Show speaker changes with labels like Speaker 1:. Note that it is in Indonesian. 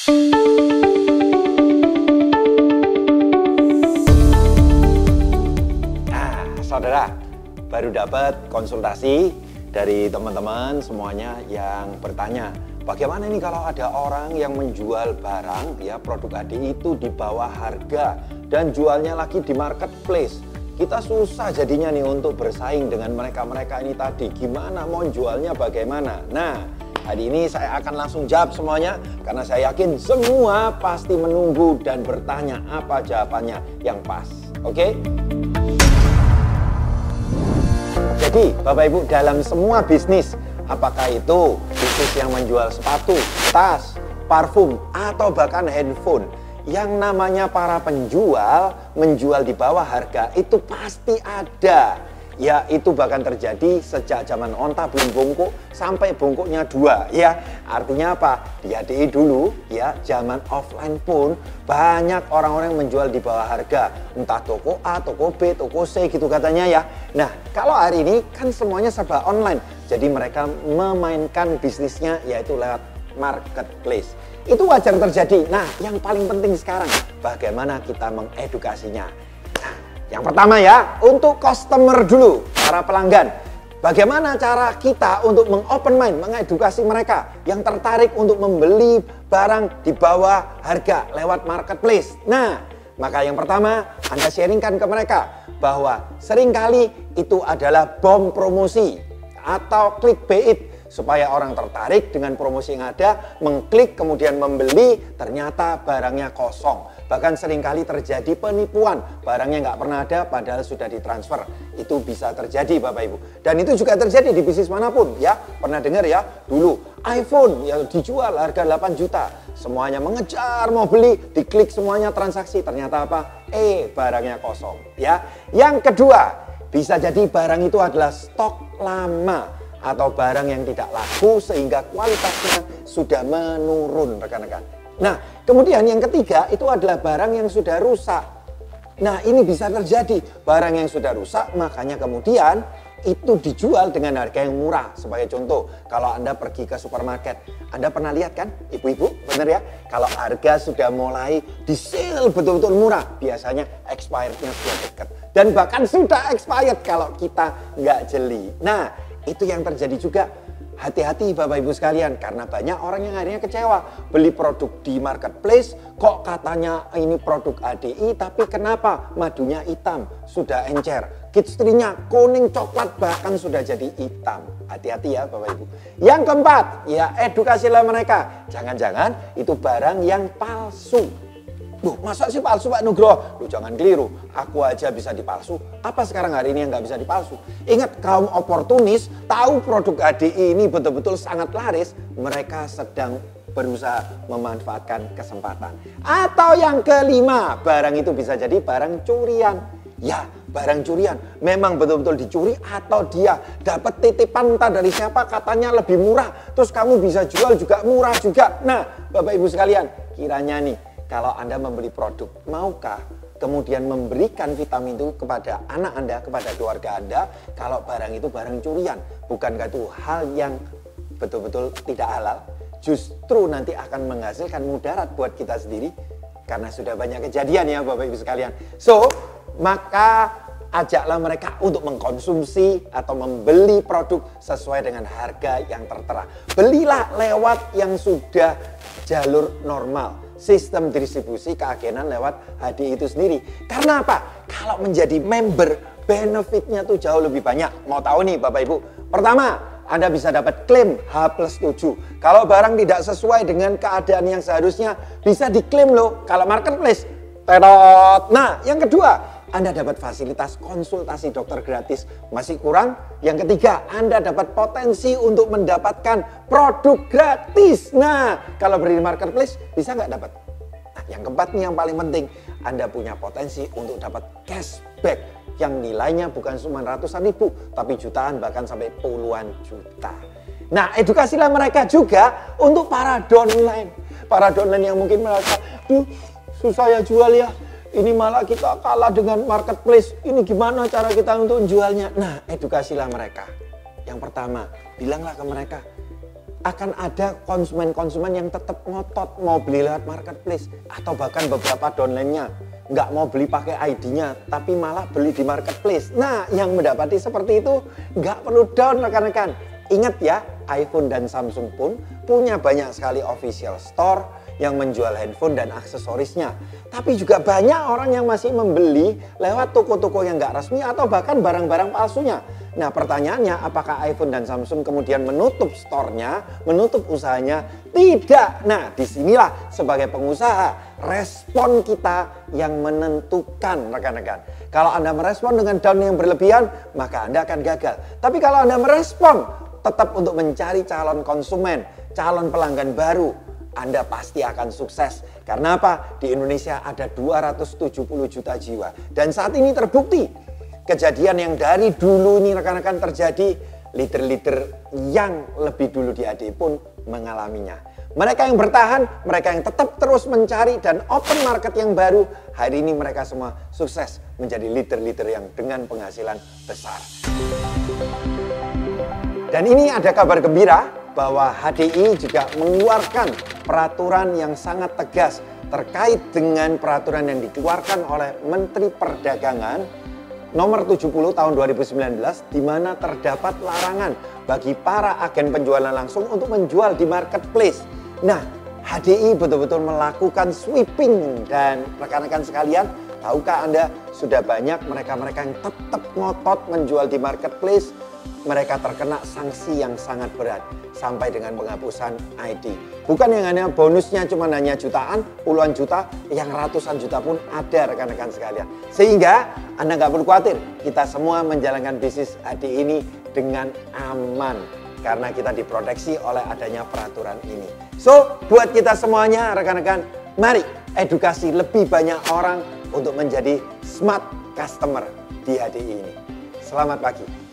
Speaker 1: Nah, saudara, baru dapat konsultasi dari teman-teman semuanya yang bertanya, bagaimana ini kalau ada orang yang menjual barang, ya produk ADI itu di bawah harga dan jualnya lagi di marketplace. Kita susah jadinya nih untuk bersaing dengan mereka-mereka ini tadi. Gimana mau jualnya bagaimana? Nah, hari ini saya akan langsung jawab semuanya karena saya yakin semua pasti menunggu dan bertanya apa jawabannya yang pas. Oke? Jadi Bapak Ibu, dalam semua bisnis, apakah itu bisnis yang menjual sepatu, tas, parfum, atau bahkan handphone, yang namanya para penjual menjual di bawah harga itu pasti ada. Ya, itu bahkan terjadi sejak zaman onta belum bungkuk sampai bungkuknya dua, ya. Artinya apa? Di ADI dulu, ya, zaman offline pun banyak orang-orang yang menjual di bawah harga. Entah toko A, toko B, toko C gitu katanya ya. Nah, kalau hari ini kan semuanya serba online. Jadi mereka memainkan bisnisnya yaitu lewat marketplace. Itu wajar terjadi. Nah, yang paling penting sekarang bagaimana kita mengedukasinya. Yang pertama ya, untuk customer dulu, para pelanggan. Bagaimana cara kita untuk meng-open mind, mengedukasi mereka yang tertarik untuk membeli barang di bawah harga lewat marketplace. Nah, maka yang pertama Anda sharingkan ke mereka bahwa seringkali itu adalah bom promosi atau clickbait. Supaya orang tertarik dengan promosi yang ada, mengklik kemudian membeli, ternyata barangnya kosong. Bahkan seringkali terjadi penipuan, barangnya nggak pernah ada padahal sudah ditransfer. Itu bisa terjadi Bapak Ibu. Dan itu juga terjadi di bisnis manapun ya. Pernah dengar ya, dulu iPhone yang dijual harga 8 juta. Semuanya mengejar mau beli, diklik semuanya transaksi, ternyata apa? Barangnya kosong ya. Yang kedua, bisa jadi barang itu adalah stok lama atau barang yang tidak laku sehingga kualitasnya sudah menurun rekan-rekan. Nah, kemudian yang ketiga itu adalah barang yang sudah rusak. Nah, ini bisa terjadi barang yang sudah rusak, makanya kemudian itu dijual dengan harga yang murah. Sebagai contoh, kalau Anda pergi ke supermarket, Anda pernah lihat kan, ibu-ibu, benar ya? Kalau harga sudah mulai di sale betul-betul murah, biasanya expirednya sudah dekat. Dan bahkan sudah expired kalau kita nggak jeli. Nah, itu yang terjadi juga. Hati-hati Bapak Ibu sekalian, karena banyak orang yang akhirnya kecewa. Beli produk di marketplace, kok katanya ini produk ADI, tapi kenapa madunya hitam, sudah encer. Kitsterinya kuning coklat bahkan sudah jadi hitam. Hati-hati ya Bapak Ibu. Yang keempat, ya edukasilah mereka. Jangan-jangan itu barang yang palsu. Loh, masa sih palsu Pak Nugroho? Loh, jangan keliru, aku aja bisa dipalsu. Apa sekarang hari ini yang nggak bisa dipalsu? Ingat, kaum oportunis tahu produk ADI ini betul-betul sangat laris, mereka sedang berusaha memanfaatkan kesempatan. Atau yang kelima, barang itu bisa jadi barang curian. Ya, barang curian memang betul-betul dicuri atau dia dapat titipan entah dari siapa katanya lebih murah, terus kamu bisa jual juga murah juga. Nah, Bapak Ibu sekalian, kiranya nih, kalau Anda membeli produk, maukah kemudian memberikan vitamin itu kepada anak Anda, kepada keluarga Anda, kalau barang itu barang curian? Bukankah itu hal yang betul-betul tidak halal? Justru nanti akan menghasilkan mudarat buat kita sendiri, karena sudah banyak kejadian ya Bapak Ibu sekalian. So, maka ajaklah mereka untuk mengkonsumsi atau membeli produk sesuai dengan harga yang tertera. Belilah lewat yang sudah jalur normal. Sistem distribusi keagenan lewat HDI itu sendiri. Karena apa? Kalau menjadi member, benefitnya tuh jauh lebih banyak. Mau tahu nih Bapak Ibu? Pertama, Anda bisa dapat klaim H+7. Kalau barang tidak sesuai dengan keadaan yang seharusnya, bisa diklaim loh. Kalau marketplace, terot. Nah, yang kedua, Anda dapat fasilitas konsultasi dokter gratis. Masih kurang? Yang ketiga, Anda dapat potensi untuk mendapatkan produk gratis. Nah, kalau beli di marketplace, bisa nggak dapat? Nah, yang keempat nih yang paling penting, Anda punya potensi untuk dapat cashback yang nilainya bukan cuma ratusan ribu, tapi jutaan bahkan sampai puluhan juta. Nah, edukasilah mereka juga untuk para downline. Para downline yang mungkin merasa, susah ya jual ya. Ini malah kita kalah dengan marketplace. Ini gimana cara kita untuk jualnya? Nah, edukasilah mereka. Yang pertama, bilanglah ke mereka, akan ada konsumen-konsumen yang tetap ngotot mau beli lewat marketplace atau bahkan beberapa downline-nya nggak mau beli pakai ID-nya tapi malah beli di marketplace. Nah, yang mendapati seperti itu nggak perlu down rekan-rekan. Ingat ya, iPhone dan Samsung pun punya banyak sekali official store yang menjual handphone dan aksesorisnya. Tapi juga banyak orang yang masih membeli lewat toko-toko yang nggak resmi atau bahkan barang-barang palsunya. Nah, pertanyaannya, apakah iPhone dan Samsung kemudian menutup store-nya, menutup usahanya? Tidak. Nah, disinilah sebagai pengusaha, respon kita yang menentukan rekan-rekan. Kalau Anda merespon dengan down yang berlebihan, maka Anda akan gagal. Tapi kalau Anda merespon tetap untuk mencari calon konsumen, calon pelanggan baru, Anda pasti akan sukses. Karena apa? Di Indonesia ada 270 juta jiwa. Dan saat ini terbukti. Kejadian yang dari dulu ini rekan-rekan terjadi, leader-leader yang lebih dulu di ADI pun mengalaminya. Mereka yang bertahan, mereka yang tetap terus mencari dan open market yang baru, hari ini mereka semua sukses menjadi leader-leader yang dengan penghasilan besar. Dan ini ada kabar gembira bahwa HDI juga mengeluarkan peraturan yang sangat tegas terkait dengan peraturan yang dikeluarkan oleh Menteri Perdagangan Nomor 70 tahun 2019 di mana terdapat larangan bagi para agen penjualan langsung untuk menjual di marketplace. Nah, HDI betul-betul melakukan sweeping dan rekan-rekan sekalian, tahukah Anda sudah banyak mereka-mereka yang tetap ngotot menjual di marketplace, mereka terkena sanksi yang sangat berat sampai dengan penghapusan ID. Bukan yang hanya bonusnya cuma hanya jutaan, puluhan juta, yang ratusan juta pun ada rekan-rekan sekalian. Sehingga Anda nggak perlu khawatir, kita semua menjalankan bisnis HDI ini dengan aman karena kita diproteksi oleh adanya peraturan ini. So, buat kita semuanya rekan-rekan, mari edukasi lebih banyak orang untuk menjadi smart customer di HDI ini. Selamat pagi.